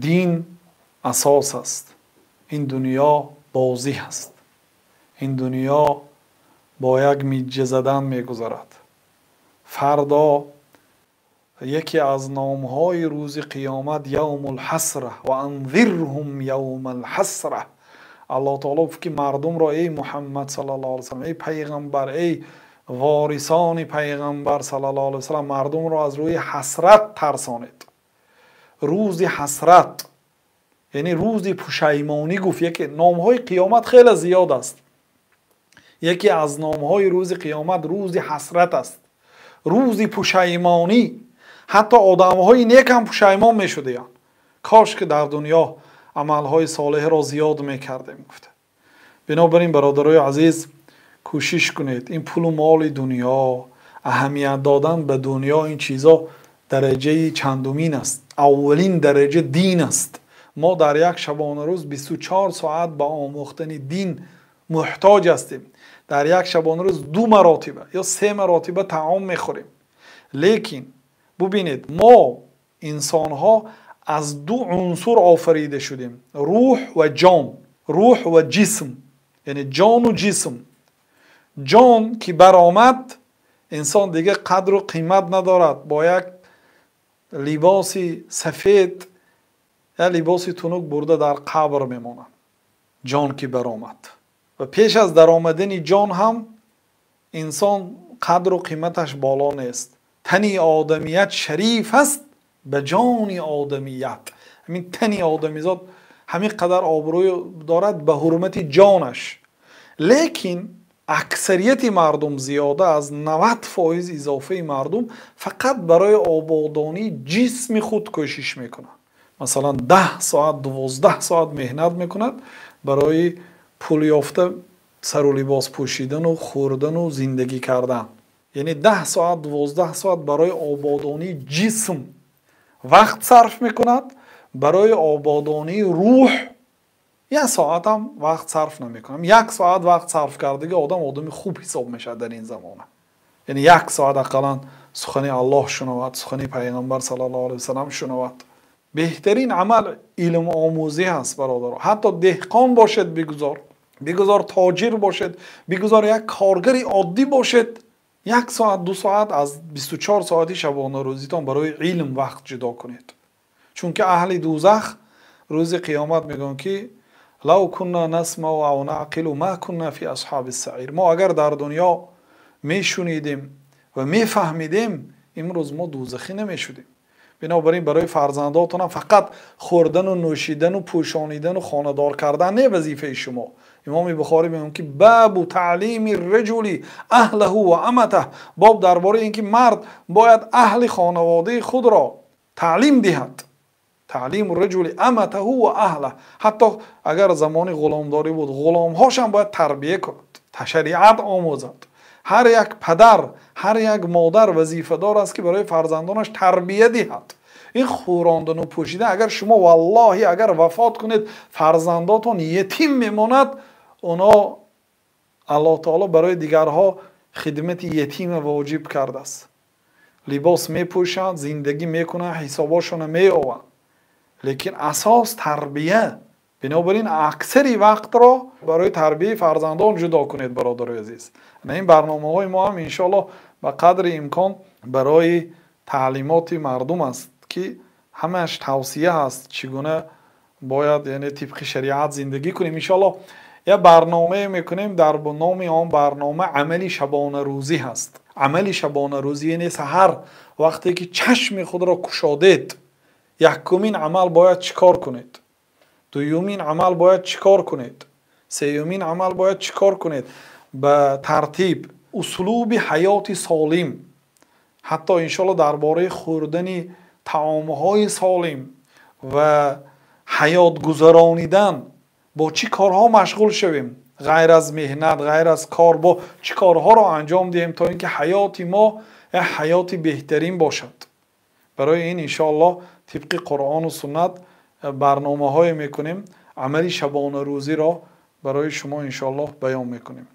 دین اساس است. این دنیا بازی هست. این دنیا با یک میجه زدن میگذرد. فردا یکی از نامهای روز قیامت یوم الحسره و انذرهم یوم الحسره. الله تعالی که مردم را ای محمد صلی الله علیه و سلم، ای پیغمبر، ای وارثان پیغمبر صلی الله علیه و سلم، مردم را از روی حسرت ترسانید. روز حسرت یعنی روز پشیمانی. گفت یکی نامهای قیامت خیلی زیاد است. یکی از نامهای روز قیامت روز حسرت است، روز پشیمانی. حتی آدمهای نیک هم پشیمان میشدند. کاش که در دنیا عملهای صالح را زیاد میکردیم. گفته بنابراین برادرای عزیز کوشش کنید. این پول و مال دنیا، اهمیت دادن به دنیا، این چیزا درجه چندمین است. اولین درجه دین است. ما در یک شبانه روز 24 ساعت به آموختن دین محتاج هستیم. در یک شبانه روز 2 مراتبه یا 3 مراتبه طعام میخوریم. لیکن ببینید ما انسان ها از 2 عنصر آفریده شدیم، روح و جان، روح و جسم، یعنی جان و جسم. جان که برآمد انسان دیگه قدر و قیمت ندارد. با یک لباس سفید یا لباس تنک برده در قبر میماند. جان که برآمد و پیش از در آمدن جان هم انسان قدر و قیمتش بالا نیست. تنی آدمیت شریف است به جان آدمیت. همین تنی آدمیزاد همین قدر آبروی دارد به حرمت جانش. لیکن اکثریت مردم زیاده از 90% اضافه مردم فقط برای آبادانی جسم خود کوشش میکنند. مثلا 10 ساعت 12 ساعت مهنت میکند برای پول یافته، سر و لباس پوشیدن و خوردن و زندگی کردن. یعنی 10 ساعت 12 ساعت برای آبادانی جسم وقت صرف میکند. برای آبادانی روح 1 ساعت هم وقت صرف نمیکنم. 1 ساعت وقت صرف کرده آدم خوب حساب میشه در این زمانه. یعنی 1 ساعت اقلا سخن الله شنود، سخن پیغمبر صلی الله علیه و سلم شنود. بهترین عمل علم آموزی هست برادر. حتی دهقان باشد بگذار تاجر باشد، بگذار یک کارگر عادی باشد، 1 ساعت 2 ساعت از 24 ساعتی شبانه روزیتان برای علم وقت جدا کنید. چون که اهل دوزخ روز قیامت میگن که لو كنا نسمع و نعقل ما كنا فی اصحاب السعیر. ما اگر در دنیا میشنیدیم و میفهمیدیم امروز ما دوزخی نمیشدیم. بنابراین برای فرزنداتون فقط خوردن و نوشیدن و پوشانیدن و خانه‌دار کردن نه وظیفه شما. امام بخاری میگه که باب تعلیم الرجل اهله و امته، باب درباره اینکه مرد باید اهل خانواده خود را تعلیم دهد. تعلیم الرجل امته و اهله. حتی اگر زمان غلامداری بود غلامهاش هم باید تربیه کند، شریعت آموزد. هر یک پدر، هر یک مادر وظیفه دار است که برای فرزندانش تربیه دهد. این خوراندن و پوشیدن، اگر شما والله اگر وفات کنید فرزنداتون یتیم میماند، اونا الله تعالی برای دیگرها خدمت یتیم واجب کرده است. لباس میپوشند، زندگی میکنند، حساباشون میآورند. لیکن اساس تربیه. بنابراین اکثری وقت را برای تربیه فرزندان جدا کنید برادرای عزیز. این برنامه های ما هم انشالله به قدر امکان برای تعلیمات مردم است که همش توصیه هست چگونه باید یعنی طبق شریعت زندگی کنیم. انشالله یه برنامه میکنیم در نام آن برنامه عملی شبانه روزی هست. عملی شبانه روزی یعنی سحر وقتی که چشم خود را گشادید یکمین عمل باید چیکار کنید، دومین عمل باید چیکار کنید، سومین عمل باید چیکار کنید. به ترتیب اسلوب حیات سالم، حتی انشالله درباره خوردن طعامهای سالم و حیات گذرانیدن با چی کارها مشغول شویم، غیر از مهنت، غیر از کار، با چی کارها را انجام دهیم تا اینکه حیات ما حیات بهترین باشد. برای این انشالله طبق قرآن و سنت برنامه های میکنیم. عملی شبانه روزی را برای شما انشالله بیان میکنیم.